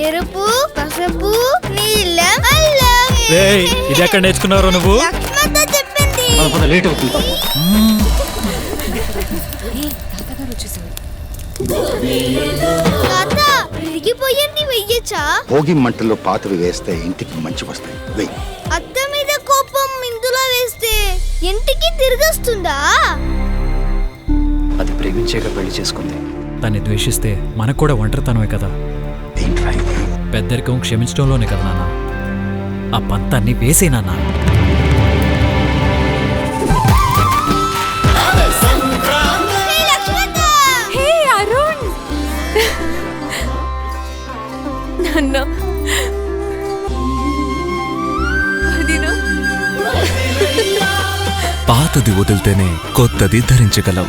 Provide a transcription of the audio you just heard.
ఎరుపు, పసుపు, నీలం, అల్లం. ఇది ఎక్కడ నేర్చుకున్నారో నువ్వు? లక్ష్మమ్మ చెప్పింది. లేట్ అవుతుంది. తాత, విరిగిపోయింది వెయ్యచ్చా? భోగి మంటల్లో పాతవి వేస్తే ఇంటికి మంచి వస్తాయి. వెయ్యి. అత్త మీద కోపం ఇందులో వేస్తే ఇంటికి తిరిగొస్తుందా? అది ప్రేమించేగా పెళ్లి చేసుకుంది. దాన్ని ద్వేషిస్తే మనకు కూడా ఒంటరితనమే కదా. పెద్దరికం క్షమించడంలోనే కదా నాన్న. ఆ పంతాన్ని వేసే నాన్న. పాతది వదిలితేనే కొత్తది ధరించగలం.